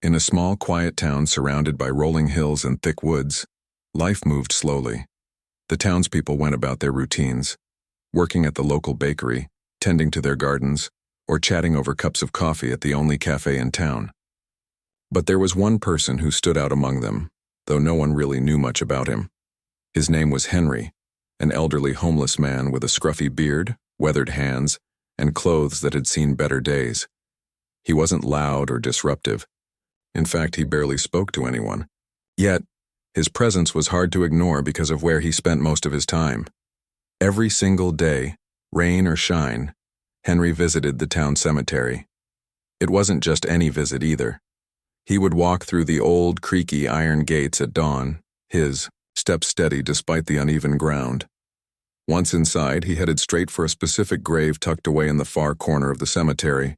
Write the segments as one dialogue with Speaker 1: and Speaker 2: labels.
Speaker 1: In a small, quiet town surrounded by rolling hills and thick woods, life moved slowly. The townspeople went about their routines, working at the local bakery, tending to their gardens, or chatting over cups of coffee at the only cafe in town. But there was one person who stood out among them, though no one really knew much about him. His name was Henry, an elderly homeless man with a scruffy beard, weathered hands, and clothes that had seen better days. He wasn't loud or disruptive. In fact, he barely spoke to anyone. Yet, his presence was hard to ignore because of where he spent most of his time. Every single day, rain or shine, Henry visited the town cemetery. It wasn't just any visit either. He would walk through the old, creaky iron gates at dawn, his step steady despite the uneven ground. Once inside, he headed straight for a specific grave tucked away in the far corner of the cemetery.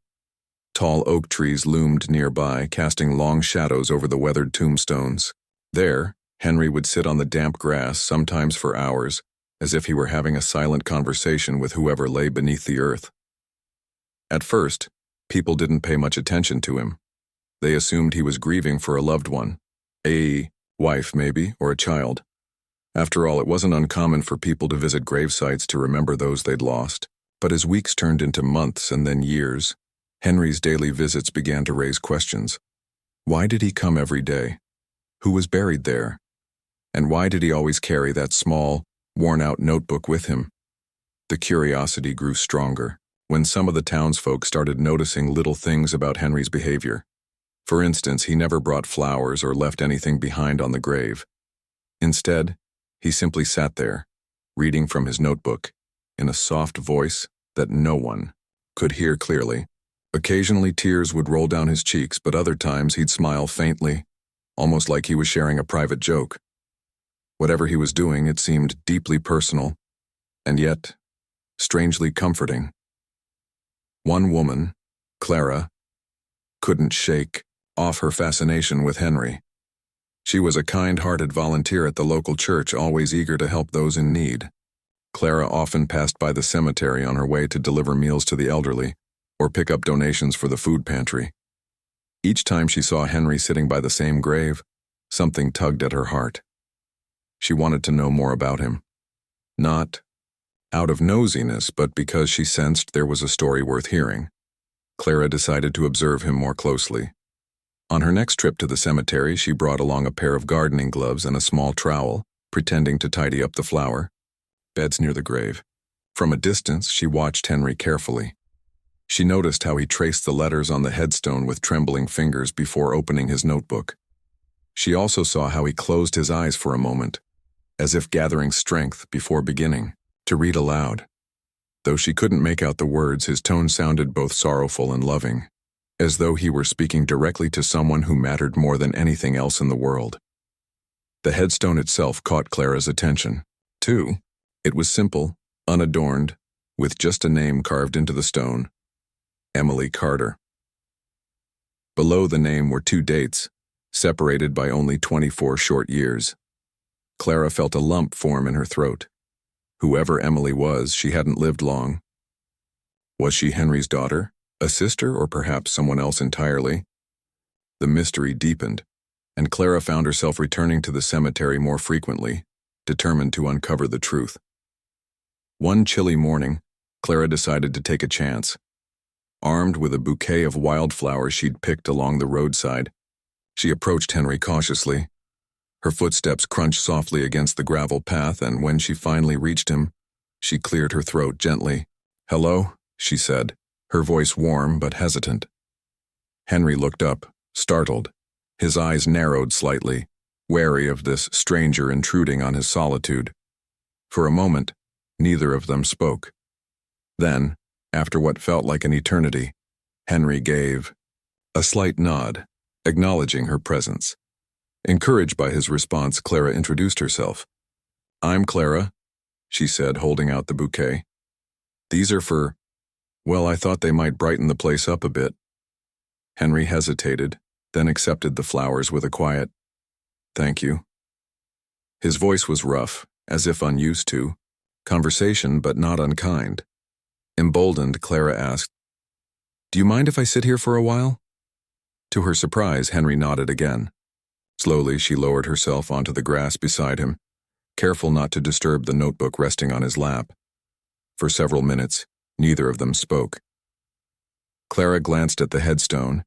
Speaker 1: Tall oak trees loomed nearby, casting long shadows over the weathered tombstones. There, Henry would sit on the damp grass, sometimes for hours, as if he were having a silent conversation with whoever lay beneath the earth. At first, people didn't pay much attention to him. They assumed he was grieving for a loved one, a wife maybe, or a child. After all, it wasn't uncommon for people to visit gravesites to remember those they'd lost. But as weeks turned into months and then years, Henry's daily visits began to raise questions. Why did he come every day? Who was buried there? And why did he always carry that small, worn-out notebook with him? The curiosity grew stronger when some of the townsfolk started noticing little things about Henry's behavior. For instance, he never brought flowers or left anything behind on the grave. Instead, he simply sat there, reading from his notebook, in a soft voice that no one could hear clearly. Occasionally tears would roll down his cheeks, but other times he'd smile faintly, almost like he was sharing a private joke. Whatever he was doing, it seemed deeply personal, and yet strangely comforting. One woman, Clara, couldn't shake off her fascination with Henry. She was a kind-hearted volunteer at the local church, always eager to help those in need. Clara often passed by the cemetery on her way to deliver meals to the elderly, or pick up donations for the food pantry. Each time she saw Henry sitting by the same grave, something tugged at her heart. She wanted to know more about him. Not out of nosiness, but because she sensed there was a story worth hearing. Clara decided to observe him more closely. On her next trip to the cemetery, she brought along a pair of gardening gloves and a small trowel, pretending to tidy up the flower beds near the grave. From a distance, she watched Henry carefully. She noticed how he traced the letters on the headstone with trembling fingers before opening his notebook. She also saw how he closed his eyes for a moment, as if gathering strength before beginning to read aloud. Though she couldn't make out the words, his tone sounded both sorrowful and loving, as though he were speaking directly to someone who mattered more than anything else in the world. The headstone itself caught Clara's attention, too. It was simple, unadorned, with just a name carved into the stone: Emily Carter. Below the name were 2 dates, separated by only 24 short years. Clara felt a lump form in her throat. Whoever Emily was, she hadn't lived long. Was she Henry's daughter, a sister, or perhaps someone else entirely? The mystery deepened, and Clara found herself returning to the cemetery more frequently, determined to uncover the truth. One chilly morning, Clara decided to take a chance. Armed with a bouquet of wildflowers she'd picked along the roadside, she approached Henry cautiously. Her footsteps crunched softly against the gravel path, and when she finally reached him, she cleared her throat gently. "Hello," she said, her voice warm but hesitant. Henry looked up, startled. His eyes narrowed slightly, wary of this stranger intruding on his solitude. For a moment, neither of them spoke. Then, after what felt like an eternity, Henry gave a slight nod, acknowledging her presence. Encouraged by his response, Clara introduced herself. "I'm Clara," she said, holding out the bouquet. "These are for, well, I thought they might brighten the place up a bit." Henry hesitated, then accepted the flowers with a quiet, "Thank you." His voice was rough, as if unused to conversation, but not unkind. Emboldened, Clara asked, "Do you mind if I sit here for a while?" To her surprise, Henry nodded again. Slowly, she lowered herself onto the grass beside him, careful not to disturb the notebook resting on his lap. For several minutes, neither of them spoke. Clara glanced at the headstone,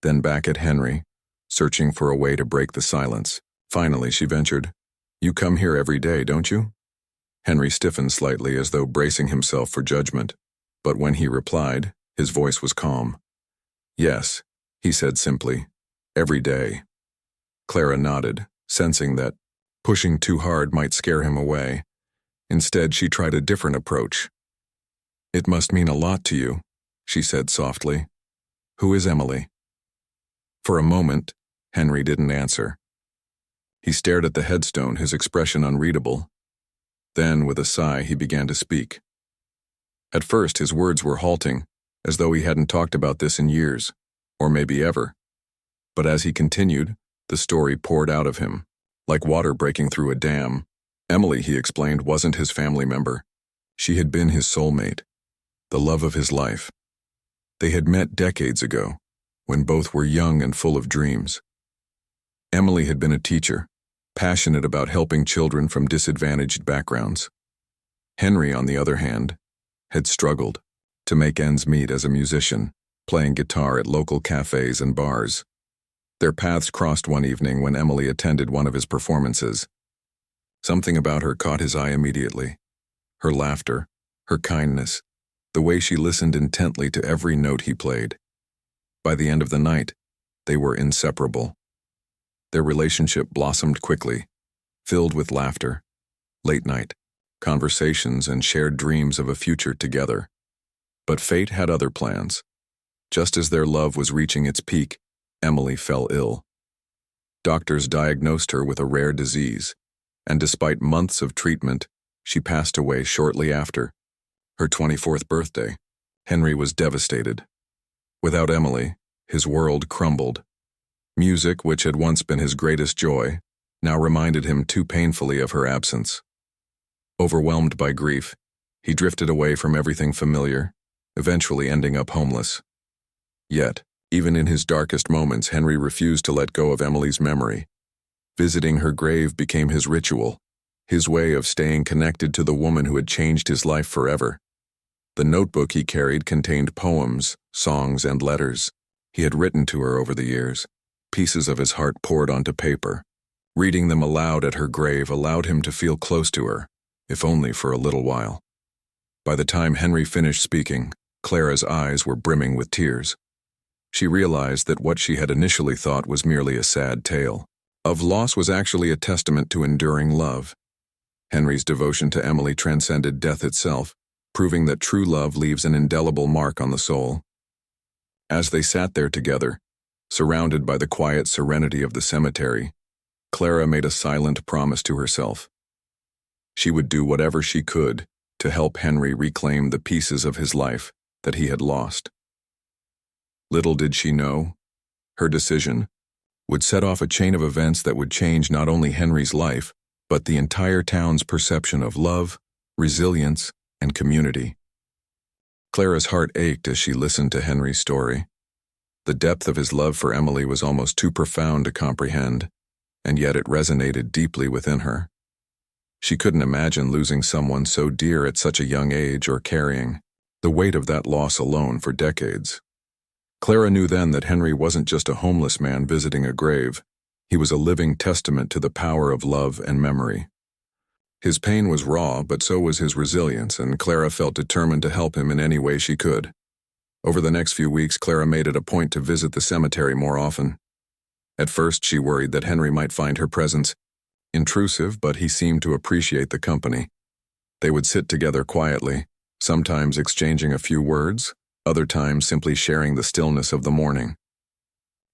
Speaker 1: then back at Henry, searching for a way to break the silence. Finally, she ventured, "You come here every day, don't you?" Henry stiffened slightly as though bracing himself for judgment, but when he replied, his voice was calm. "Yes," he said simply, "every day." Clara nodded, sensing that pushing too hard might scare him away. Instead, she tried a different approach. "It must mean a lot to you," she said softly. "Who is Emily?" For a moment, Henry didn't answer. He stared at the headstone, his expression unreadable. Then, with a sigh, he began to speak. At first, his words were halting, as though he hadn't talked about this in years, or maybe ever. But as he continued, the story poured out of him, like water breaking through a dam. Emily, he explained, wasn't his family member. She had been his soulmate, the love of his life. They had met decades ago, when both were young and full of dreams. Emily had been a teacher, passionate about helping children from disadvantaged backgrounds. Henry, on the other hand, had struggled to make ends meet as a musician, playing guitar at local cafes and bars. Their paths crossed one evening when Emily attended one of his performances. Something about her caught his eye immediately. Her laughter, her kindness, the way she listened intently to every note he played. By the end of the night, they were inseparable. Their relationship blossomed quickly, filled with laughter, late night conversations, and shared dreams of a future together. But fate had other plans. Just as their love was reaching its peak, Emily fell ill. Doctors diagnosed her with a rare disease, and despite months of treatment, she passed away shortly after her 24th birthday. Henry was devastated. Without Emily, his world crumbled. Music, which had once been his greatest joy, now reminded him too painfully of her absence. Overwhelmed by grief, he drifted away from everything familiar, eventually ending up homeless. Yet, even in his darkest moments, Henry refused to let go of Emily's memory. Visiting her grave became his ritual, his way of staying connected to the woman who had changed his life forever. The notebook he carried contained poems, songs, and letters he had written to her over the years. Pieces of his heart poured onto paper. Reading them aloud at her grave allowed him to feel close to her, if only for a little while. By the time Henry finished speaking, Clara's eyes were brimming with tears. She realized that what she had initially thought was merely a sad tale of loss was actually a testament to enduring love. Henry's devotion to Emily transcended death itself, proving that true love leaves an indelible mark on the soul. As they sat there together, surrounded by the quiet serenity of the cemetery, Clara made a silent promise to herself. She would do whatever she could to help Henry reclaim the pieces of his life that he had lost. Little did she know, her decision would set off a chain of events that would change not only Henry's life, but the entire town's perception of love, resilience, and community. Clara's heart ached as she listened to Henry's story. The depth of his love for Emily was almost too profound to comprehend, and yet it resonated deeply within her. She couldn't imagine losing someone so dear at such a young age or carrying the weight of that loss alone for decades. Clara knew then that Henry wasn't just a homeless man visiting a grave. He was a living testament to the power of love and memory. His pain was raw, but so was his resilience, and Clara felt determined to help him in any way she could. Over the next few weeks, Clara made it a point to visit the cemetery more often. At first, she worried that Henry might find her presence intrusive, but he seemed to appreciate the company. They would sit together quietly, sometimes exchanging a few words, other times simply sharing the stillness of the morning.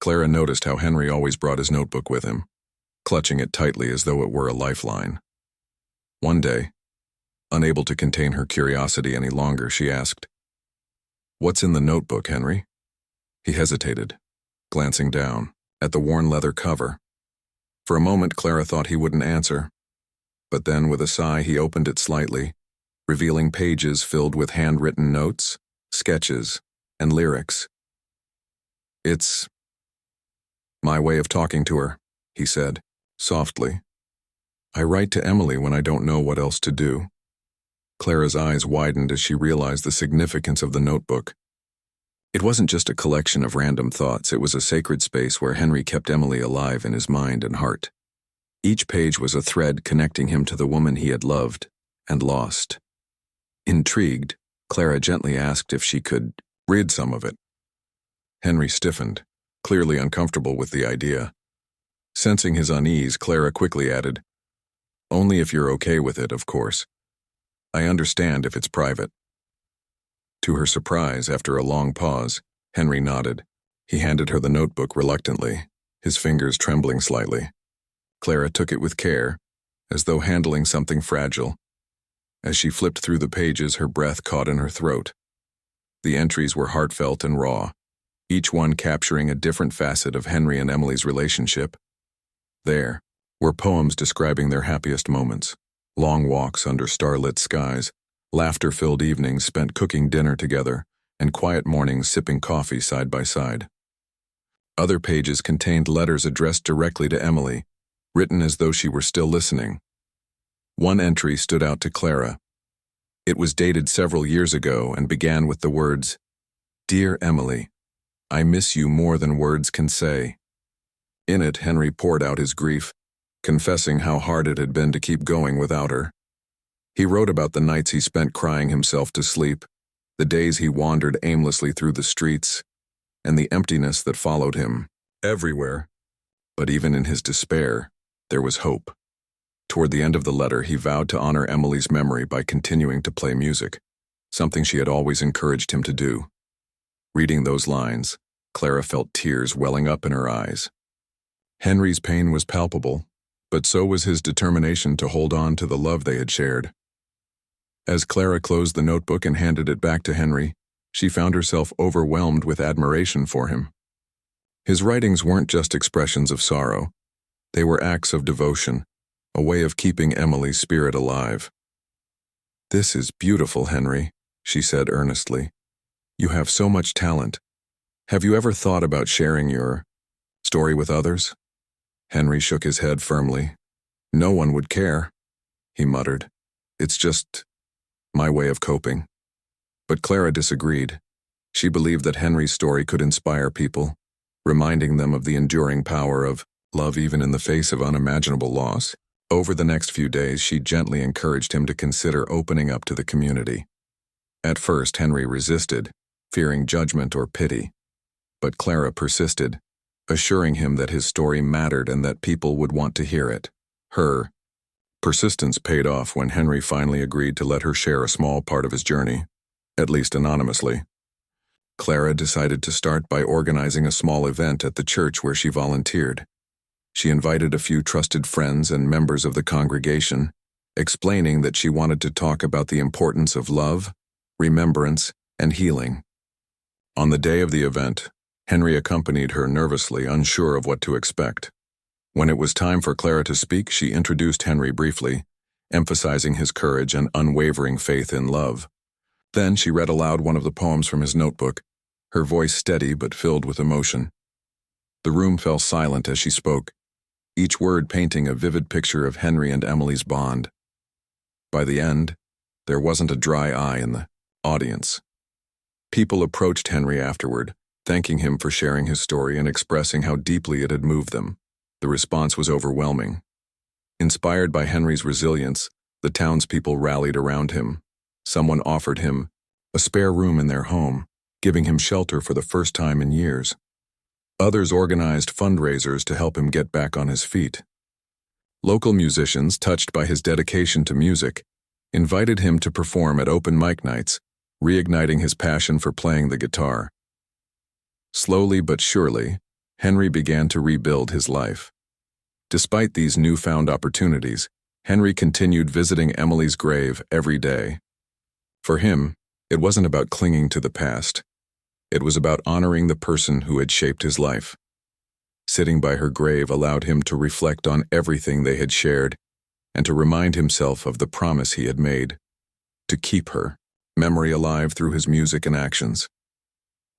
Speaker 1: Clara noticed how Henry always brought his notebook with him, clutching it tightly as though it were a lifeline. One day, unable to contain her curiosity any longer, she asked, "What's in the notebook, Henry?" He hesitated, glancing down at the worn leather cover. For a moment, Clara thought he wouldn't answer, but then with a sigh he opened it slightly, revealing pages filled with handwritten notes, sketches, and lyrics. It's My way of talking to her, he said, softly. I write to Emily when I don't know what else to do. Clara's eyes widened as she realized the significance of the notebook. It wasn't just a collection of random thoughts, it was a sacred space where Henry kept Emily alive in his mind and heart. Each page was a thread connecting him to the woman he had loved and lost. Intrigued, Clara gently asked if she could read some of it. Henry stiffened, clearly uncomfortable with the idea. Sensing his unease, Clara quickly added, Only if you're okay with it, of course. I understand if it's private. To her surprise, after a long pause, Henry nodded. He handed her the notebook reluctantly, his fingers trembling slightly. Clara took it with care, as though handling something fragile. As she flipped through the pages, her breath caught in her throat. The entries were heartfelt and raw, each one capturing a different facet of Henry and Emily's relationship. There were poems describing their happiest moments, long walks under starlit skies, laughter-filled evenings spent cooking dinner together, and quiet mornings sipping coffee side by side. Other pages contained letters addressed directly to Emily, written as though she were still listening. One entry stood out to Clara. It was dated several years ago and began with the words, Dear Emily, I miss you more than words can say. In it, Henry poured out his grief, confessing how hard it had been to keep going without her. He wrote about the nights he spent crying himself to sleep, the days he wandered aimlessly through the streets, and the emptiness that followed him everywhere. But even in his despair, there was hope. Toward the end of the letter, he vowed to honor Emily's memory by continuing to play music, something she had always encouraged him to do. Reading those lines, Clara felt tears welling up in her eyes. Henry's pain was palpable, but so was his determination to hold on to the love they had shared. As Clara closed the notebook and handed it back to Henry, she found herself overwhelmed with admiration for him. His writings weren't just expressions of sorrow. They were acts of devotion, a way of keeping Emily's spirit alive. This is beautiful, Henry, she said earnestly. You have so much talent. Have you ever thought about sharing your story with others? Henry shook his head firmly. No one would care, he muttered. It's just my way of coping. But Clara disagreed. She believed that Henry's story could inspire people, reminding them of the enduring power of love even in the face of unimaginable loss. Over the next few days, she gently encouraged him to consider opening up to the community. At first, Henry resisted, fearing judgment or pity. But Clara persisted, assuring him that his story mattered and that people would want to hear it. Her persistence paid off when Henry finally agreed to let her share a small part of his journey, at least anonymously. Clara decided to start by organizing a small event at the church where she volunteered. She invited a few trusted friends and members of the congregation, explaining that she wanted to talk about the importance of love, remembrance, and healing. On the day of the event, Henry accompanied her nervously, unsure of what to expect. When it was time for Clara to speak, she introduced Henry briefly, emphasizing his courage and unwavering faith in love. Then she read aloud one of the poems from his notebook, her voice steady but filled with emotion. The room fell silent as she spoke, each word painting a vivid picture of Henry and Emily's bond. By the end, there wasn't a dry eye in the audience. People approached Henry afterward, thanking him for sharing his story and expressing how deeply it had moved them. The response was overwhelming. Inspired by Henry's resilience, the townspeople rallied around him. Someone offered him a spare room in their home, giving him shelter for the first time in years. Others organized fundraisers to help him get back on his feet. Local musicians, touched by his dedication to music, invited him to perform at open mic nights, reigniting his passion for playing the guitar. Slowly but surely, Henry began to rebuild his life. Despite these newfound opportunities, Henry continued visiting Emily's grave every day. For him, it wasn't about clinging to the past. It was about honoring the person who had shaped his life. Sitting by her grave allowed him to reflect on everything they had shared and to remind himself of the promise he had made, to keep her memory alive through his music and actions.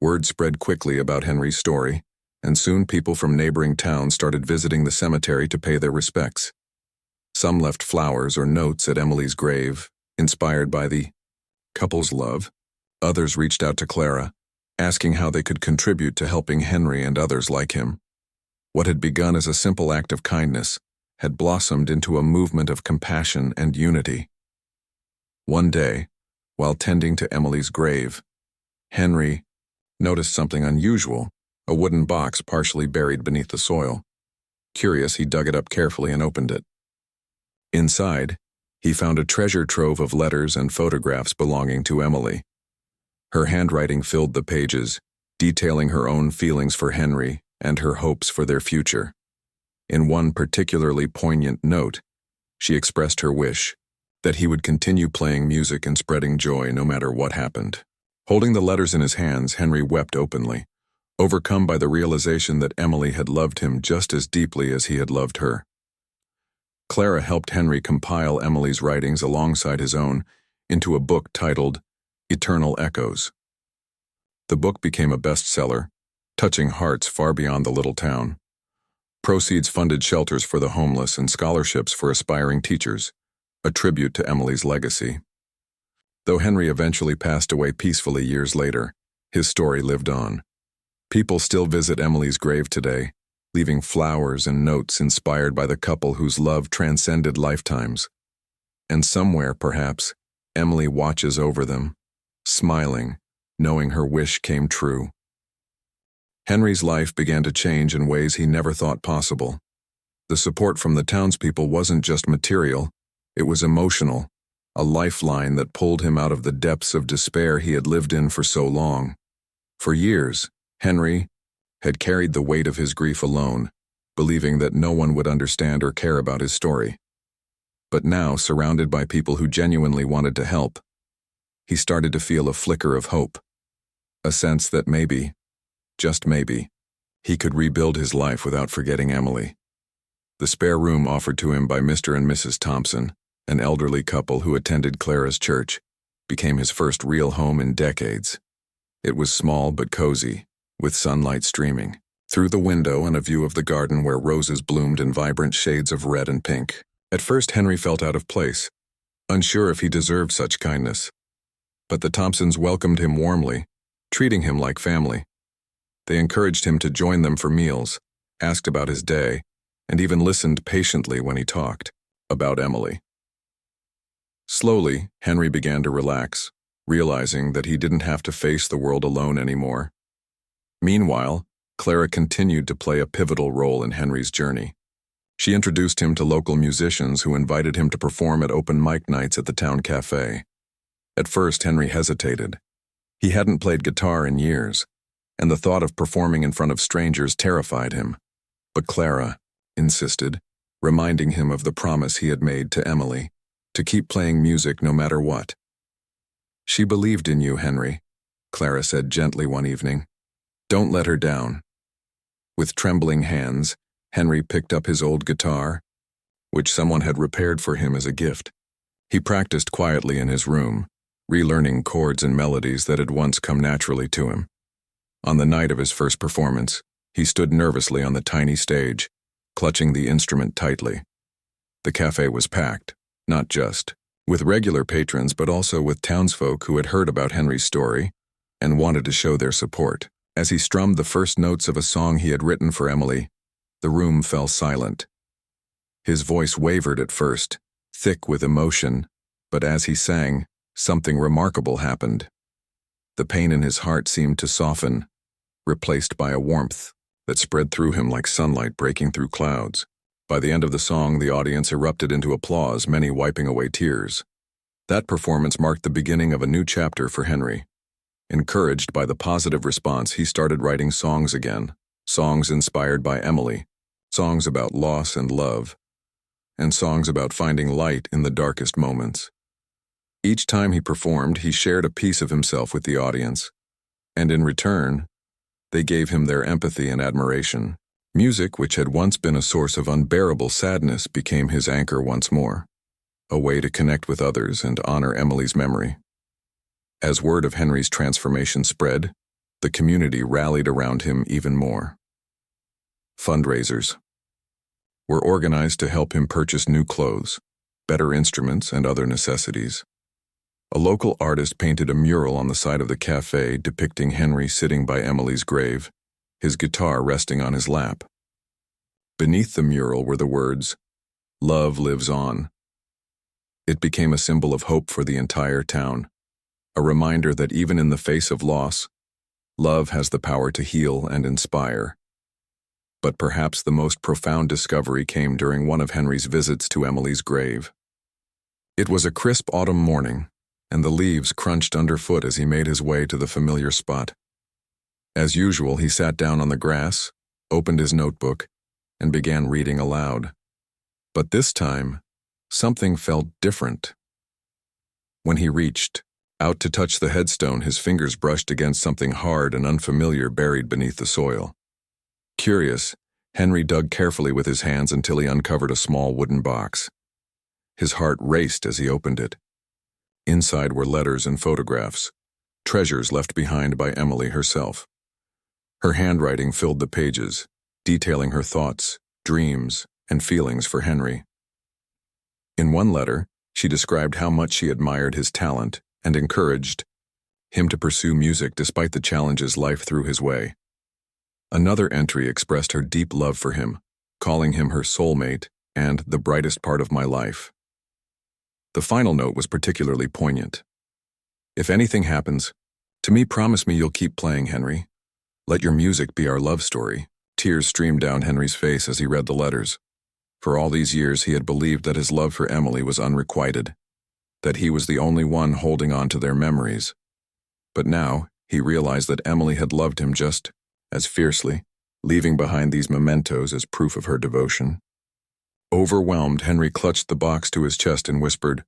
Speaker 1: Word spread quickly about Henry's story, and soon people from neighboring towns started visiting the cemetery to pay their respects. Some left flowers or notes at Emily's grave, inspired by the couple's love. Others reached out to Clara, asking how they could contribute to helping Henry and others like him. What had begun as a simple act of kindness had blossomed into a movement of compassion and unity. One day, while tending to Emily's grave, Henry noticed something unusual, a wooden box partially buried beneath the soil. Curious, he dug it up carefully and opened it. Inside, he found a treasure trove of letters and photographs belonging to Emily. Her handwriting filled the pages, detailing her own feelings for Henry and her hopes for their future. In one particularly poignant note, she expressed her wish that he would continue playing music and spreading joy no matter what happened. Holding the letters in his hands, Henry wept openly, overcome by the realization that Emily had loved him just as deeply as he had loved her. Clara helped Henry compile Emily's writings alongside his own into a book titled Eternal Echoes. The book became a bestseller, touching hearts far beyond the little town. Proceeds funded shelters for the homeless and scholarships for aspiring teachers, a tribute to Emily's legacy. Though Henry eventually passed away peacefully years later, his story lived on. People still visit Emily's grave today, leaving flowers and notes inspired by the couple whose love transcended lifetimes. And somewhere, perhaps, Emily watches over them, smiling, knowing her wish came true. Henry's life began to change in ways he never thought possible. The support from the townspeople wasn't just material, it was emotional, a lifeline that pulled him out of the depths of despair he had lived in for so long. For years, Henry had carried the weight of his grief alone, believing that no one would understand or care about his story. But now, surrounded by people who genuinely wanted to help, he started to feel a flicker of hope, a sense that maybe, just maybe, he could rebuild his life without forgetting Emily. The spare room offered to him by Mr. and Mrs. Thompson, an elderly couple who attended Clara's church, became his first real home in decades. It was small but cozy, with sunlight streaming through the window and a view of the garden where roses bloomed in vibrant shades of red and pink. At first, Henry felt out of place, unsure if he deserved such kindness. But the Thompsons welcomed him warmly, treating him like family. They encouraged him to join them for meals, asked about his day, and even listened patiently when he talked about Emily. Slowly, Henry began to relax, realizing that he didn't have to face the world alone anymore. Meanwhile, Clara continued to play a pivotal role in Henry's journey. She introduced him to local musicians who invited him to perform at open mic nights at the town cafe. At first, Henry hesitated. He hadn't played guitar in years, and the thought of performing in front of strangers terrified him. But Clara insisted, reminding him of the promise he had made to Emily, to keep playing music no matter what. "She believed in you, Henry," Clara said gently one evening. "Don't let her down." With trembling hands, Henry picked up his old guitar, which someone had repaired for him as a gift. He practiced quietly in his room, relearning chords and melodies that had once come naturally to him. On the night of his first performance, he stood nervously on the tiny stage, clutching the instrument tightly. The cafe was packed, not just with regular patrons but also with townsfolk who had heard about Henry's story and wanted to show their support. As he strummed the first notes of a song he had written for Emily, the room fell silent. His voice wavered at first, thick with emotion, but as he sang, something remarkable happened. The pain in his heart seemed to soften, replaced by a warmth that spread through him like sunlight breaking through clouds. By the end of the song, the audience erupted into applause, many wiping away tears. That performance marked the beginning of a new chapter for Henry. Encouraged by the positive response, he started writing songs again, songs inspired by Emily, songs about loss and love, and songs about finding light in the darkest moments. Each time he performed, he shared a piece of himself with the audience, and in return, they gave him their empathy and admiration. Music, which had once been a source of unbearable sadness, became his anchor once more, a way to connect with others and honor Emily's memory. As word of Henry's transformation spread, the community rallied around him even more. Fundraisers were organized to help him purchase new clothes, better instruments, and other necessities. A local artist painted a mural on the side of the cafe depicting Henry sitting by Emily's grave, his guitar resting on his lap. Beneath the mural were the words, "Love lives on." It became a symbol of hope for the entire town, a reminder that even in the face of loss, love has the power to heal and inspire. But perhaps the most profound discovery came during one of Henry's visits to Emily's grave. It was a crisp autumn morning, and the leaves crunched underfoot as he made his way to the familiar spot. As usual, he sat down on the grass, opened his notebook, and began reading aloud. But this time, something felt different. When he reached out to touch the headstone, his fingers brushed against something hard and unfamiliar buried beneath the soil. Curious, Henry dug carefully with his hands until he uncovered a small wooden box. His heart raced as he opened it. Inside were letters and photographs, treasures left behind by Emily herself. Her handwriting filled the pages, detailing her thoughts, dreams, and feelings for Henry. In one letter, she described how much she admired his talent and encouraged him to pursue music despite the challenges life threw his way. Another entry expressed her deep love for him, calling him her soulmate and the brightest part of my life. The final note was particularly poignant. "If anything happens, to me, promise me you'll keep playing, Henry. Let your music be our love story." Tears streamed down Henry's face as he read the letters. For all these years he had believed that his love for Emily was unrequited, that he was the only one holding on to their memories. But now he realized that Emily had loved him just as fiercely, leaving behind these mementos as proof of her devotion. Overwhelmed, Henry clutched the box to his chest and whispered,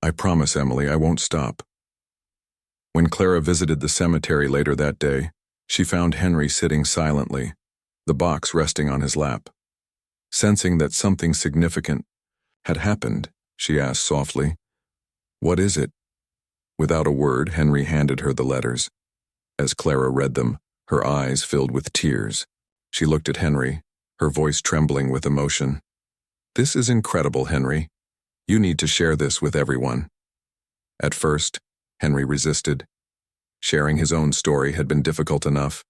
Speaker 1: "I promise, Emily, I won't stop." When Clara visited the cemetery later that day, she found Henry sitting silently, the box resting on his lap. Sensing that something significant had happened, she asked softly, "What is it?" Without a word, Henry handed her the letters. As Clara read them, her eyes filled with tears. She looked at Henry, her voice trembling with emotion. "This is incredible, Henry. You need to share this with everyone." At first, Henry resisted. Sharing his own story had been difficult enough.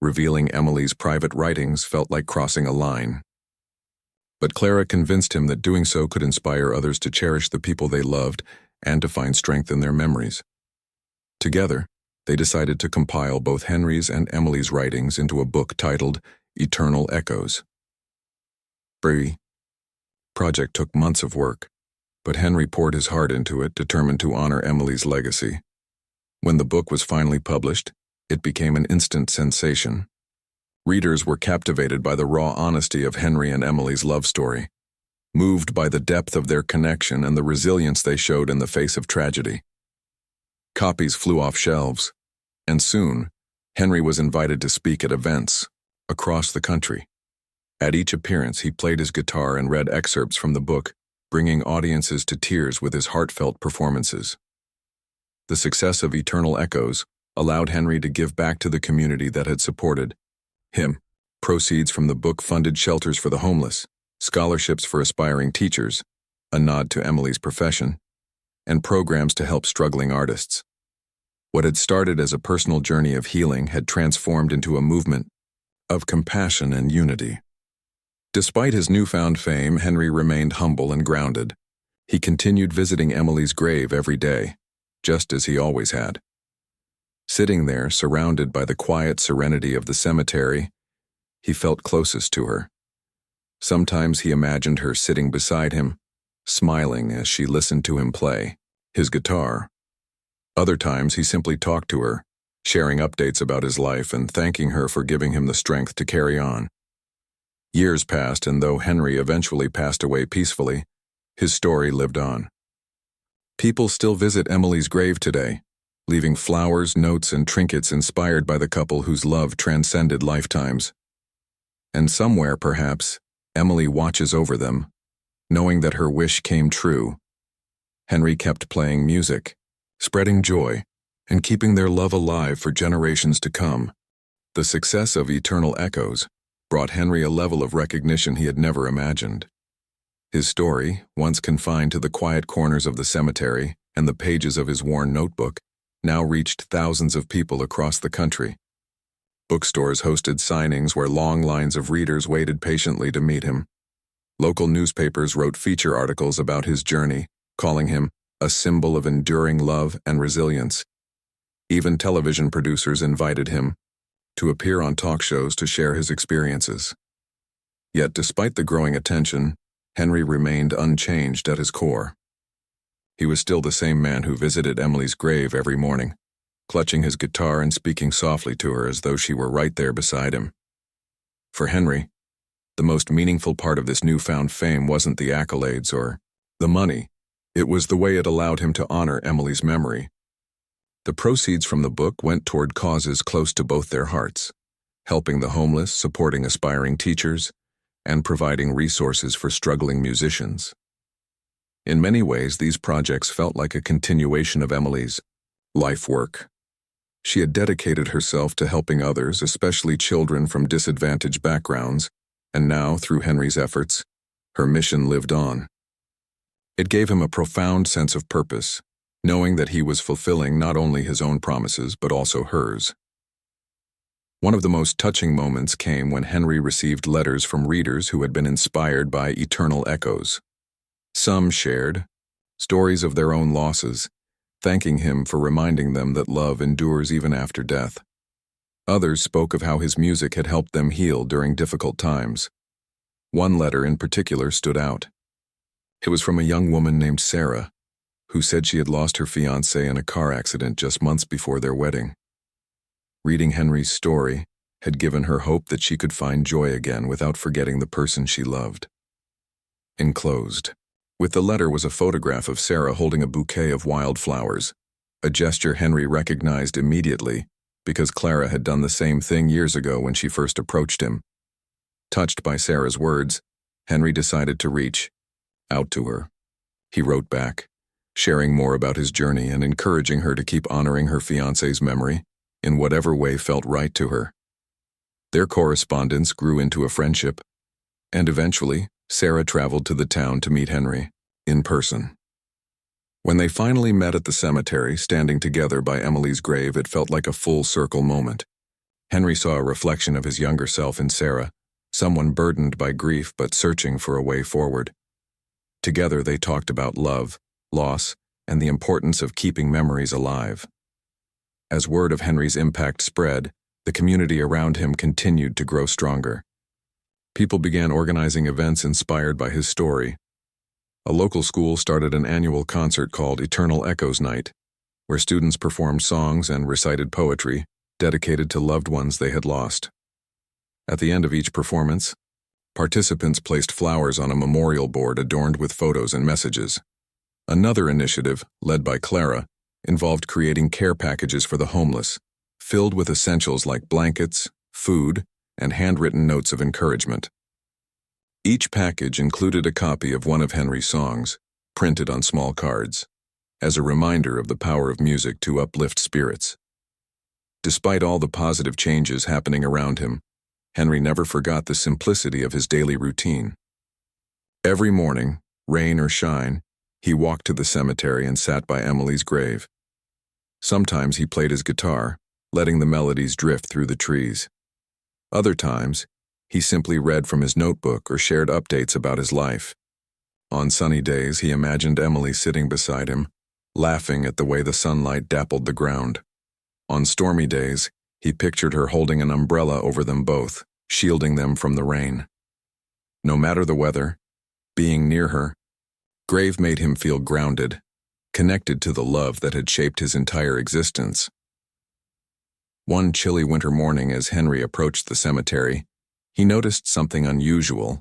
Speaker 1: Revealing Emily's private writings felt like crossing a line. But Clara convinced him that doing so could inspire others to cherish the people they loved and to find strength in their memories. Together, they decided to compile both Henry's and Emily's writings into a book titled Eternal Echoes. The project took months of work, but Henry poured his heart into it, determined to honor Emily's legacy. When the book was finally published, it became an instant sensation. Readers were captivated by the raw honesty of Henry and Emily's love story, moved by the depth of their connection and the resilience they showed in the face of tragedy. Copies flew off shelves, and soon, Henry was invited to speak at events across the country. At each appearance, he played his guitar and read excerpts from the book, bringing audiences to tears with his heartfelt performances. The success of Eternal Echoes allowed Henry to give back to the community that had supported him. Proceeds from the book funded shelters for the homeless, scholarships for aspiring teachers, a nod to Emily's profession, and programs to help struggling artists. What had started as a personal journey of healing had transformed into a movement of compassion and unity. Despite his newfound fame, Henry remained humble and grounded. He continued visiting Emily's grave every day, just as he always had. Sitting there, surrounded by the quiet serenity of the cemetery, he felt closest to her. Sometimes he imagined her sitting beside him, smiling as she listened to him play his guitar. Other times he simply talked to her, sharing updates about his life and thanking her for giving him the strength to carry on. Years passed, and though Henry eventually passed away peacefully, his story lived on. People still visit Emily's grave today, leaving flowers, notes, and trinkets inspired by the couple whose love transcended lifetimes. And somewhere, perhaps, Emily watches over them, knowing that her wish came true. Henry kept playing music, spreading joy, and keeping their love alive for generations to come. The success of Eternal Echoes brought Henry a level of recognition he had never imagined. His story, once confined to the quiet corners of the cemetery and the pages of his worn notebook, now reached thousands of people across the country. Bookstores hosted signings where long lines of readers waited patiently to meet him. Local newspapers wrote feature articles about his journey, calling him a symbol of enduring love and resilience. Even television producers invited him to appear on talk shows to share his experiences. Yet despite the growing attention, Henry remained unchanged at his core. He was still the same man who visited Emily's grave every morning, clutching his guitar and speaking softly to her as though she were right there beside him. For Henry, the most meaningful part of this newfound fame wasn't the accolades or the money. It was the way it allowed him to honor Emily's memory. The proceeds from the book went toward causes close to both their hearts, helping the homeless, supporting aspiring teachers, and providing resources for struggling musicians. In many ways, these projects felt like a continuation of Emily's life work. She had dedicated herself to helping others, especially children from disadvantaged backgrounds, and now, through Henry's efforts, her mission lived on. It gave him a profound sense of purpose, knowing that he was fulfilling not only his own promises but also hers. One of the most touching moments came when Henry received letters from readers who had been inspired by Eternal Echoes. Some shared stories of their own losses, thanking him for reminding them that love endures even after death. Others spoke of how his music had helped them heal during difficult times. One letter in particular stood out. It was from a young woman named Sarah, who said she had lost her fiancé in a car accident just months before their wedding. Reading Henry's story had given her hope that she could find joy again without forgetting the person she loved. Enclosed with the letter was a photograph of Sarah holding a bouquet of wildflowers, a gesture Henry recognized immediately because Clara had done the same thing years ago when she first approached him. Touched by Sarah's words, Henry decided to reach out to her. He wrote back, sharing more about his journey and encouraging her to keep honoring her fiancé's memory in whatever way felt right to her. Their correspondence grew into a friendship, and eventually, Sarah traveled to the town to meet Henry in person. When they finally met at the cemetery, standing together by Emily's grave, it felt like a full-circle moment. Henry saw a reflection of his younger self in Sarah, someone burdened by grief but searching for a way forward. Together they talked about love, loss, and the importance of keeping memories alive. As word of Henry's impact spread, the community around him continued to grow stronger. People began organizing events inspired by his story. A local school started an annual concert called Eternal Echoes Night, where students performed songs and recited poetry dedicated to loved ones they had lost. At the end of each performance, participants placed flowers on a memorial board adorned with photos and messages. Another initiative, led by Clara, involved creating care packages for the homeless, filled with essentials like blankets, food, and handwritten notes of encouragement. Each package included a copy of one of Henry's songs, printed on small cards, as a reminder of the power of music to uplift spirits. Despite all the positive changes happening around him, Henry never forgot the simplicity of his daily routine. Every morning, rain or shine, he walked to the cemetery and sat by Emily's grave. Sometimes he played his guitar, letting the melodies drift through the trees. Other times, he simply read from his notebook or shared updates about his life. On sunny days, he imagined Emily sitting beside him, laughing at the way the sunlight dappled the ground. On stormy days, he pictured her holding an umbrella over them both, shielding them from the rain. No matter the weather, being near her grave made him feel grounded, connected to the love that had shaped his entire existence. One chilly winter morning, as Henry approached the cemetery, he noticed something unusual.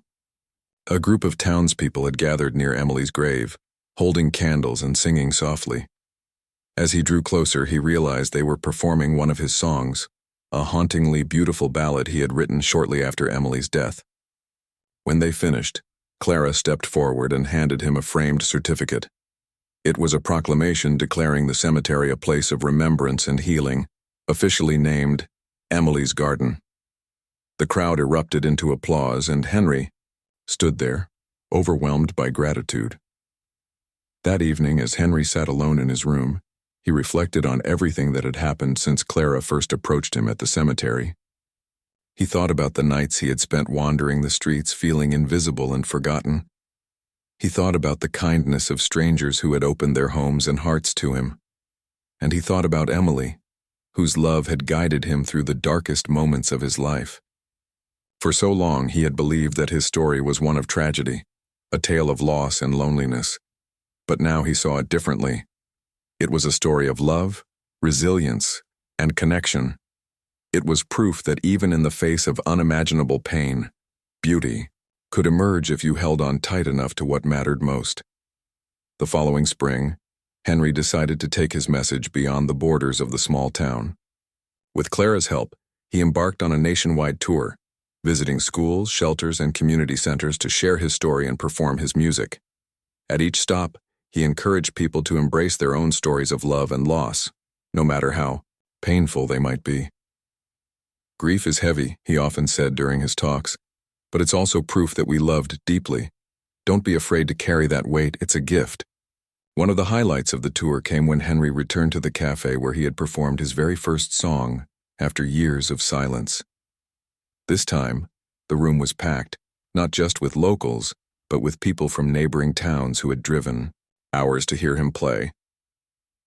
Speaker 1: A group of townspeople had gathered near Emily's grave, holding candles and singing softly. As he drew closer, he realized they were performing one of his songs, a hauntingly beautiful ballad he had written shortly after Emily's death. When they finished, Clara stepped forward and handed him a framed certificate. It was a proclamation declaring the cemetery a place of remembrance and healing, officially named Emily's Garden. The crowd erupted into applause, and Henry stood there, overwhelmed by gratitude. That evening, as Henry sat alone in his room, he reflected on everything that had happened since Clara first approached him at the cemetery. He thought about the nights he had spent wandering the streets, feeling invisible and forgotten. He thought about the kindness of strangers who had opened their homes and hearts to him. And he thought about Emily, whose love had guided him through the darkest moments of his life. For so long he had believed that his story was one of tragedy, a tale of loss and loneliness. But now he saw it differently. It was a story of love, resilience, and connection. It was proof that even in the face of unimaginable pain, beauty could emerge if you held on tight enough to what mattered most. The following spring, Henry decided to take his message beyond the borders of the small town. With Clara's help, he embarked on a nationwide tour, visiting schools, shelters, and community centers to share his story and perform his music. At each stop, he encouraged people to embrace their own stories of love and loss, no matter how painful they might be. Grief is heavy, he often said during his talks, but it's also proof that we loved deeply. Don't be afraid to carry that weight, it's a gift. One of the highlights of the tour came when Henry returned to the cafe where he had performed his very first song after years of silence. This time, the room was packed, not just with locals, but with people from neighboring towns who had driven hours to hear him play.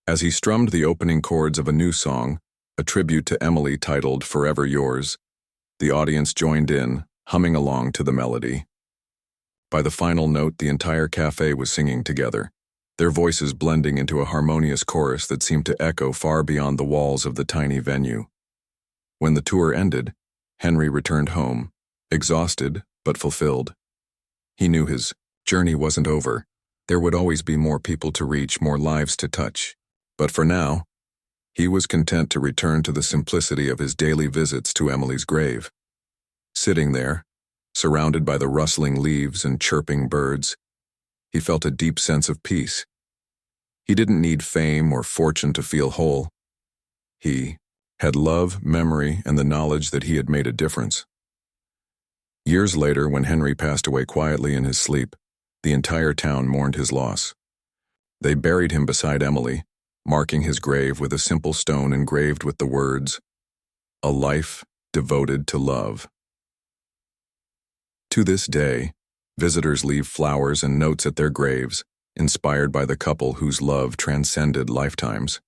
Speaker 1: As he strummed the opening chords of a new song, a tribute to Emily titled Forever Yours, the audience joined in, humming along to the melody. By the final note, the entire cafe was singing together, their voices blending into a harmonious chorus that seemed to echo far beyond the walls of the tiny venue. When the tour ended, Henry returned home, exhausted but fulfilled. He knew his journey wasn't over. There would always be more people to reach, more lives to touch. But for now, he was content to return to the simplicity of his daily visits to Emily's grave. Sitting there, surrounded by the rustling leaves and chirping birds, he felt a deep sense of peace. He didn't need fame or fortune to feel whole. He had love, memory, and the knowledge that he had made a difference. Years later, when Henry passed away quietly in his sleep, the entire town mourned his loss. They buried him beside Emily, marking his grave with a simple stone engraved with the words, "A life devoted to love." To this day, visitors leave flowers and notes at their graves, inspired by the couple whose love transcended lifetimes.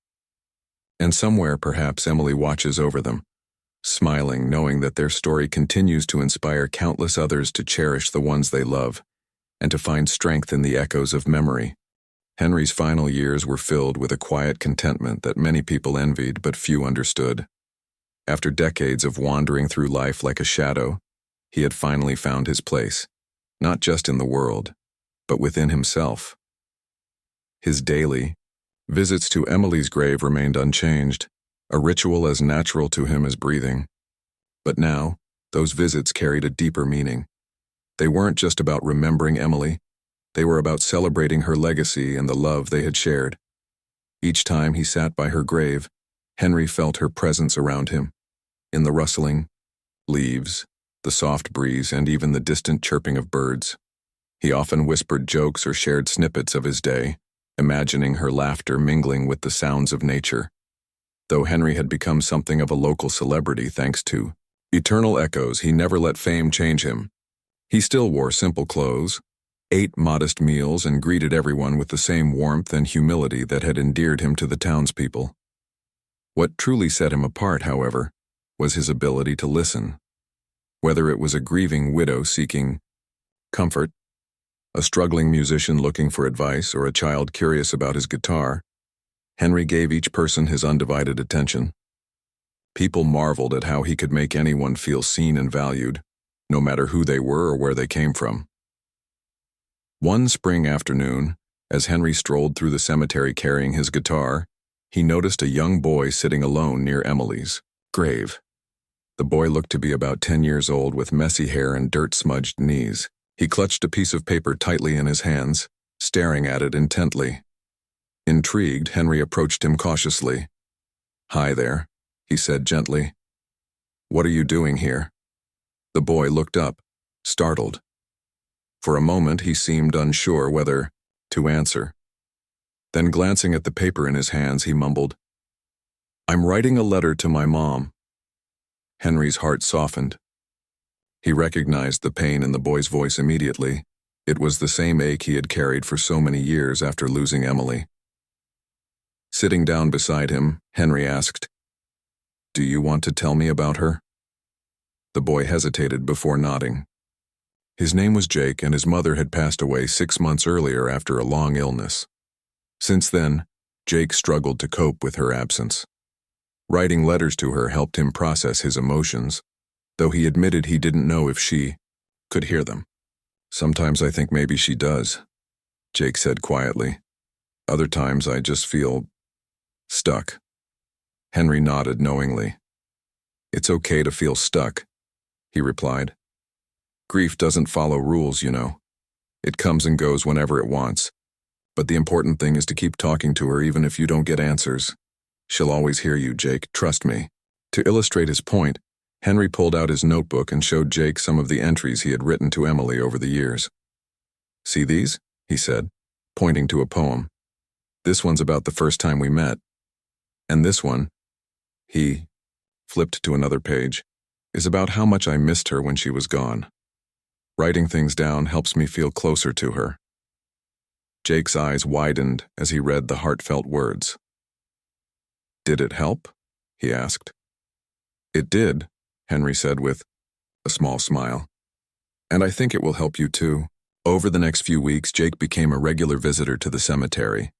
Speaker 1: And somewhere, perhaps, Emily watches over them, smiling, knowing that their story continues to inspire countless others to cherish the ones they love, and to find strength in the echoes of memory. Henry's final years were filled with a quiet contentment that many people envied but few understood. After decades of wandering through life like a shadow, he had finally found his place, not just in the world, but within himself. His daily visits to Emily's grave remained unchanged, a ritual as natural to him as breathing. But now, those visits carried a deeper meaning. They weren't just about remembering Emily, they were about celebrating her legacy and the love they had shared. Each time he sat by her grave, Henry felt her presence around him, in the rustling leaves, the soft breeze, and even the distant chirping of birds. He often whispered jokes or shared snippets of his day, imagining her laughter mingling with the sounds of nature. Though Henry had become something of a local celebrity thanks to eternal echoes, he never let fame change him. He still wore simple clothes, ate modest meals, and greeted everyone with the same warmth and humility that had endeared him to the townspeople. What truly set him apart, however, was his ability to listen. Whether it was a grieving widow seeking comfort, a struggling musician looking for advice, or a child curious about his guitar, Henry gave each person his undivided attention. People marveled at how he could make anyone feel seen and valued, no matter who they were or where they came from. One spring afternoon, as Henry strolled through the cemetery carrying his guitar, he noticed a young boy sitting alone near Emily's grave. The boy looked to be about 10 years old with messy hair and dirt-smudged knees. He clutched a piece of paper tightly in his hands, staring at it intently. Intrigued, Henry approached him cautiously. "Hi there," he said gently. "What are you doing here?" The boy looked up, startled. For a moment he seemed unsure whether to answer. Then glancing at the paper in his hands, he mumbled, "I'm writing a letter to my mom." Henry's heart softened. He recognized the pain in the boy's voice immediately. It was the same ache he had carried for so many years after losing Emily. Sitting down beside him, Henry asked, "Do you want to tell me about her?" The boy hesitated before nodding. His name was Jake, and his mother had passed away 6 months earlier after a long illness. Since then, Jake struggled to cope with her absence. Writing letters to her helped him process his emotions, though he admitted he didn't know if she could hear them. "Sometimes I think maybe she does," Jake said quietly. "Other times I just feel stuck." Henry nodded knowingly. "It's okay to feel stuck," he replied. "Grief doesn't follow rules, you know. It comes and goes whenever it wants. But the important thing is to keep talking to her even if you don't get answers. She'll always hear you, Jake, trust me." To illustrate his point, Henry pulled out his notebook and showed Jake some of the entries he had written to Emily over the years. "See these?" he said, pointing to a poem. "This one's about the first time we met. And this one," he flipped to another page, "is about how much I missed her when she was gone. Writing things down helps me feel closer to her." Jake's eyes widened as he read the heartfelt words. "Did it help?" he asked. "It did," Henry said with a small smile. "And I think it will help you too." Over the next few weeks, Jake became a regular visitor to the cemetery.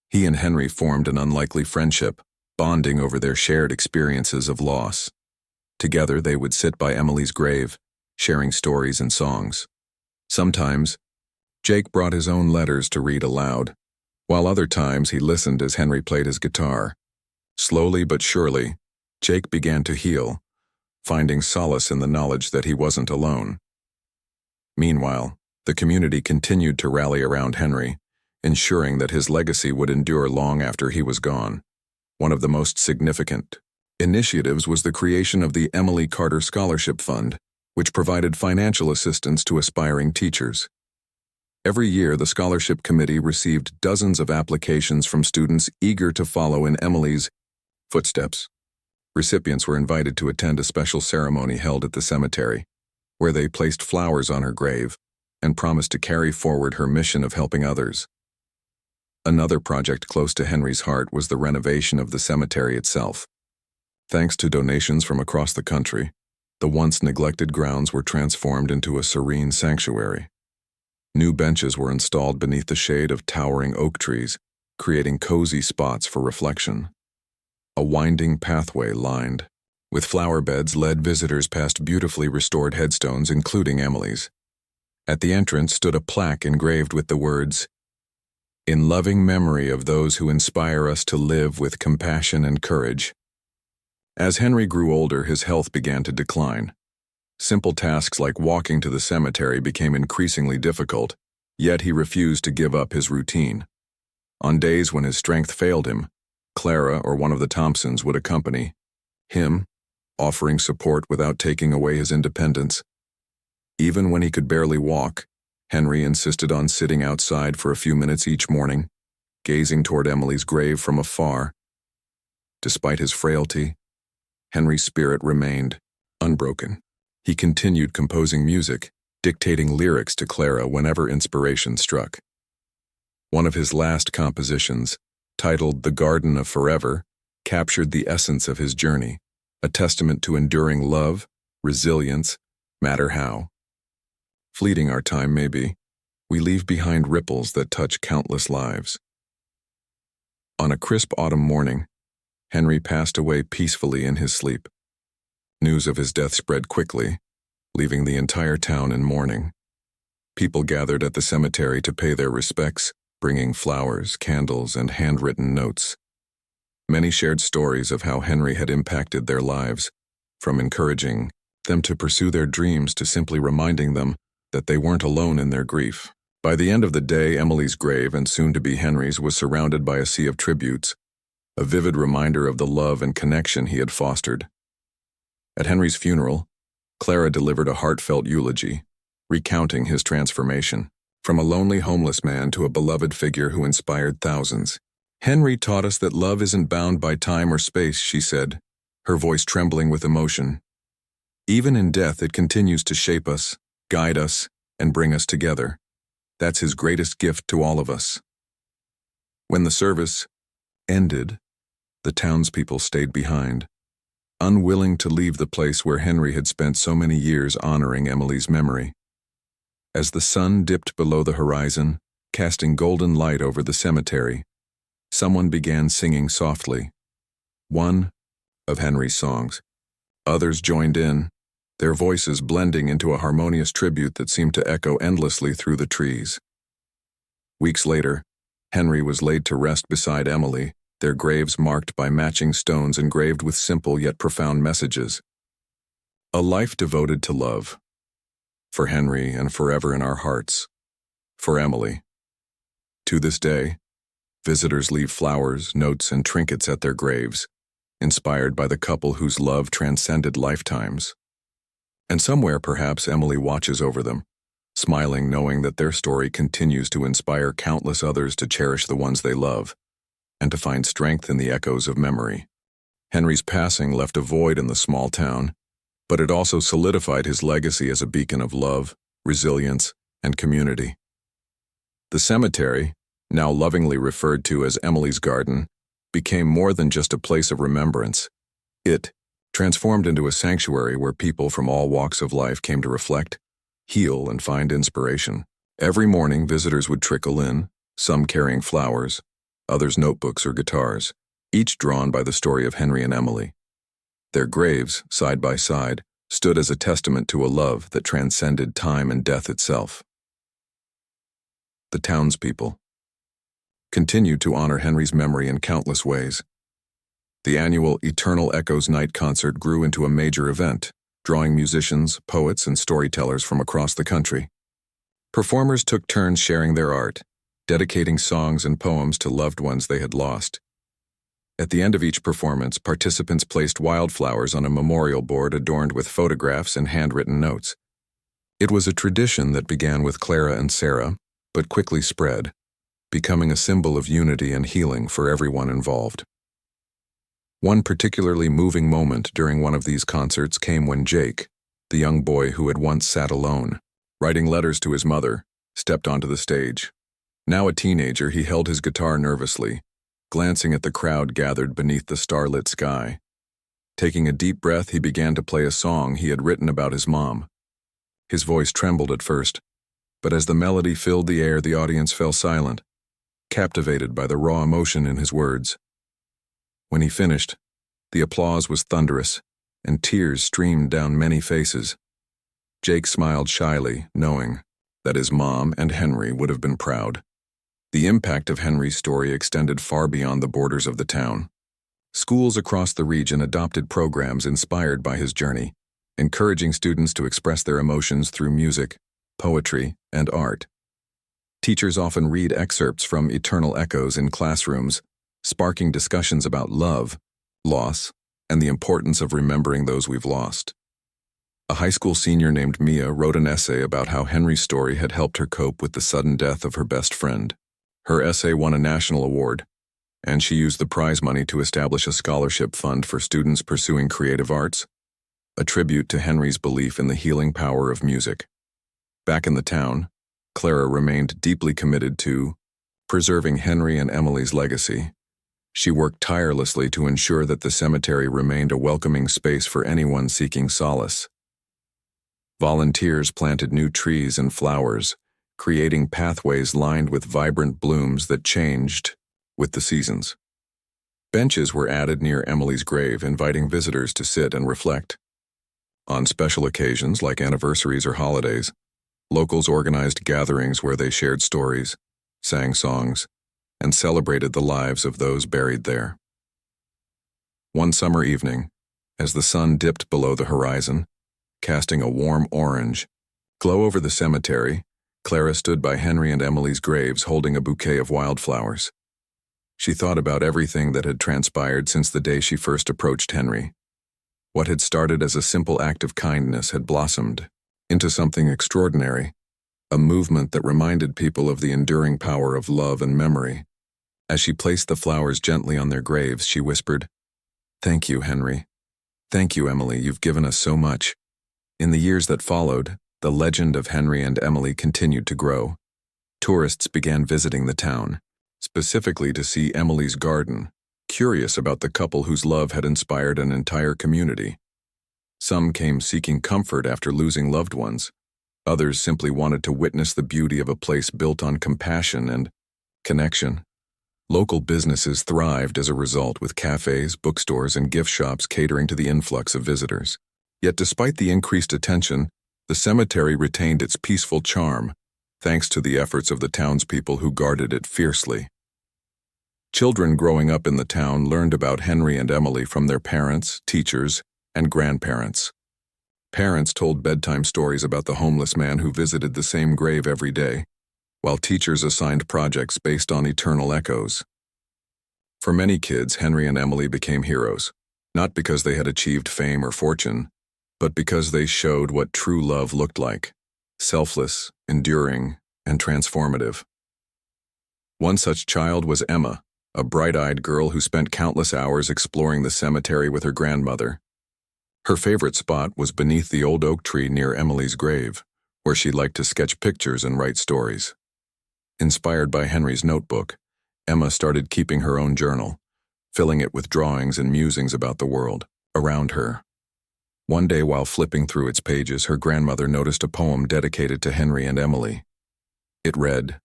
Speaker 1: He and Henry formed an unlikely friendship, bonding over their shared experiences of loss. Together, they would sit by Emily's grave, sharing stories and songs. Sometimes, Jake brought his own letters to read aloud, while other times he listened as Henry played his guitar. Slowly but surely, Jake began to heal, finding solace in the knowledge that he wasn't alone. Meanwhile, the community continued to rally around Henry, ensuring that his legacy would endure long after he was gone. One of the most significant initiatives was the creation of the Emily Carter Scholarship Fund, which provided financial assistance to aspiring teachers. Every year, the scholarship committee received dozens of applications from students eager to follow in Emily's footsteps. Recipients were invited to attend a special ceremony held at the cemetery, where they placed flowers on her grave and promised to carry forward her mission of helping others. Another project close to Henry's heart was the renovation of the cemetery itself. Thanks to donations from across the country, the once neglected grounds were transformed into a serene sanctuary. New benches were installed beneath the shade of towering oak trees, creating cozy spots for reflection. A winding pathway lined with flower beds led visitors past beautifully restored headstones, including Emily's. At the entrance stood a plaque engraved with the words, "In loving memory of those who inspire us to live with compassion and courage." As Henry grew older, his health began to decline. Simple tasks like walking to the cemetery became increasingly difficult, yet he refused to give up his routine. On days when his strength failed him, Clara or one of the Thompsons would accompany him, offering support without taking away his independence. Even when he could barely walk, Henry insisted on sitting outside for a few minutes each morning, gazing toward Emily's grave from afar. Despite his frailty, Henry's spirit remained unbroken. He continued composing music, dictating lyrics to Clara whenever inspiration struck. One of his last compositions, titled "The Garden of Forever," captured the essence of his journey, a testament to enduring love, resilience, matter how fleeting our time may be, we leave behind ripples that touch countless lives. On a crisp autumn morning, Henry passed away peacefully in his sleep. News of his death spread quickly, leaving the entire town in mourning. People gathered at the cemetery to pay their respects, bringing flowers, candles, and handwritten notes. Many shared stories of how Henry had impacted their lives, from encouraging them to pursue their dreams to simply reminding them that they weren't alone in their grief. By the end of the day, Emily's grave, and soon to be Henry's, was surrounded by a sea of tributes, a vivid reminder of the love and connection he had fostered. At Henry's funeral, Clara delivered a heartfelt eulogy, recounting his transformation from a lonely homeless man to a beloved figure who inspired thousands. "Henry taught us that love isn't bound by time or space," she said, her voice trembling with emotion. "Even in death, it continues to shape us, guide us, and bring us together. That's his greatest gift to all of us." When the service ended, the townspeople stayed behind, unwilling to leave the place where Henry had spent so many years honoring Emily's memory. As the sun dipped below the horizon, casting golden light over the cemetery, someone began singing softly, one of Henry's songs. Others joined in, their voices blending into a harmonious tribute that seemed to echo endlessly through the trees. Weeks later, Henry was laid to rest beside Emily, their graves marked by matching stones engraved with simple yet profound messages. A life devoted to love. For Henry and forever in our hearts. For Emily. To this day, visitors leave flowers, notes, and trinkets at their graves, inspired by the couple whose love transcended lifetimes. And somewhere, perhaps, Emily watches over them, smiling knowing that their story continues to inspire countless others to cherish the ones they love, and to find strength in the echoes of memory. Henry's passing left a void in the small town, but it also solidified his legacy as a beacon of love, resilience, and community. The cemetery, now lovingly referred to as Emily's Garden, became more than just a place of remembrance. It transformed into a sanctuary where people from all walks of life came to reflect, heal, and find inspiration. Every morning, visitors would trickle in, some carrying flowers, others notebooks or guitars, each drawn by the story of Henry and Emily. Their graves, side by side, stood as a testament to a love that transcended time and death itself. The townspeople continued to honor Henry's memory in countless ways. The annual Eternal Echoes Night concert grew into a major event, drawing musicians, poets, and storytellers from across the country. Performers took turns sharing their art, dedicating songs and poems to loved ones they had lost. At the end of each performance, participants placed wildflowers on a memorial board adorned with photographs and handwritten notes. It was a tradition that began with Clara and Sarah, but quickly spread, becoming a symbol of unity and healing for everyone involved. One particularly moving moment during one of these concerts came when Jake, the young boy who had once sat alone, writing letters to his mother, stepped onto the stage. Now a teenager, he held his guitar nervously, glancing at the crowd gathered beneath the starlit sky. Taking a deep breath, he began to play a song he had written about his mom. His voice trembled at first, but as the melody filled the air, the audience fell silent, captivated by the raw emotion in his words. When he finished, the applause was thunderous, and tears streamed down many faces. Jake smiled shyly, knowing that his mom and Henry would have been proud. The impact of Henry's story extended far beyond the borders of the town. Schools across the region adopted programs inspired by his journey, encouraging students to express their emotions through music, poetry, and art. Teachers often read excerpts from Eternal Echoes in classrooms, sparking discussions about love, loss, and the importance of remembering those we've lost. A high school senior named Mia wrote an essay about how Henry's story had helped her cope with the sudden death of her best friend. Her essay won a national award, and she used the prize money to establish a scholarship fund for students pursuing creative arts, a tribute to Henry's belief in the healing power of music. Back in the town, Clara remained deeply committed to preserving Henry and Emily's legacy. She worked tirelessly to ensure that the cemetery remained a welcoming space for anyone seeking solace. Volunteers planted new trees and flowers, creating pathways lined with vibrant blooms that changed with the seasons. Benches were added near Emily's grave, inviting visitors to sit and reflect. On special occasions like anniversaries or holidays, locals organized gatherings where they shared stories, sang songs, and celebrated the lives of those buried there. One summer evening, as the sun dipped below the horizon, casting a warm orange glow over the cemetery, Clara stood by Henry and Emily's graves holding a bouquet of wildflowers. She thought about everything that had transpired since the day she first approached Henry. What had started as a simple act of kindness had blossomed into something extraordinary, a movement that reminded people of the enduring power of love and memory. As she placed the flowers gently on their graves, she whispered, "Thank you, Henry. Thank you, Emily. You've given us so much." In the years that followed, the legend of Henry and Emily continued to grow. Tourists began visiting the town, specifically to see Emily's garden, curious about the couple whose love had inspired an entire community. Some came seeking comfort after losing loved ones. Others simply wanted to witness the beauty of a place built on compassion and connection. Local businesses thrived as a result, with cafes, bookstores, and gift shops catering to the influx of visitors. Yet despite the increased attention, the cemetery retained its peaceful charm, thanks to the efforts of the townspeople who guarded it fiercely. Children growing up in the town learned about Henry and Emily from their parents, teachers, and grandparents. Parents told bedtime stories about the homeless man who visited the same grave every day, while teachers assigned projects based on eternal echoes. For many kids, Henry and Emily became heroes, not because they had achieved fame or fortune, but because they showed what true love looked like: selfless, enduring, and transformative. One such child was Emma, a bright-eyed girl who spent countless hours exploring the cemetery with her grandmother. Her favorite spot was beneath the old oak tree near Emily's grave, where she liked to sketch pictures and write stories. Inspired by Henry's notebook, Emma started keeping her own journal, filling it with drawings and musings about the world around her. One day, while flipping through its pages, her grandmother noticed a poem dedicated to Henry and Emily. It read,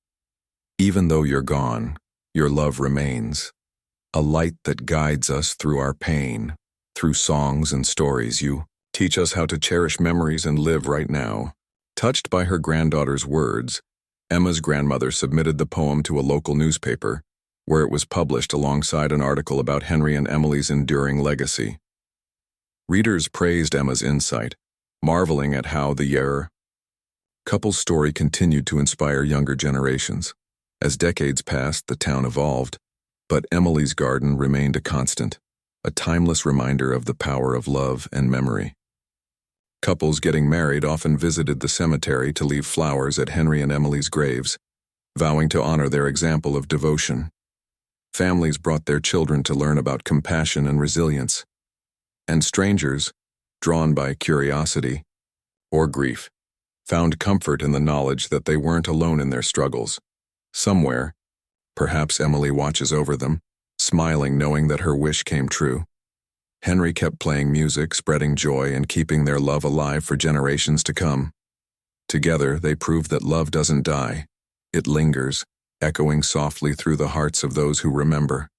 Speaker 1: "Even though you're gone, your love remains, a light that guides us through our pain. Through songs and stories, you teach us how to cherish memories and live right now." Touched by her granddaughter's words, Emma's grandmother submitted the poem to a local newspaper, where it was published alongside an article about Henry and Emily's enduring legacy. Readers praised Emma's insight, marveling at how the couple's story continued to inspire younger generations. As decades passed, the town evolved, but Emily's garden remained a constant, a timeless reminder of the power of love and memory. Couples getting married often visited the cemetery to leave flowers at Henry and Emily's graves, vowing to honor their example of devotion. Families brought their children to learn about compassion and resilience. And strangers, drawn by curiosity or grief, found comfort in the knowledge that they weren't alone in their struggles. Somewhere, perhaps Emily watches over them, smiling knowing that her wish came true. Henry kept playing music, spreading joy, and keeping their love alive for generations to come. Together, they proved that love doesn't die. It lingers, echoing softly through the hearts of those who remember.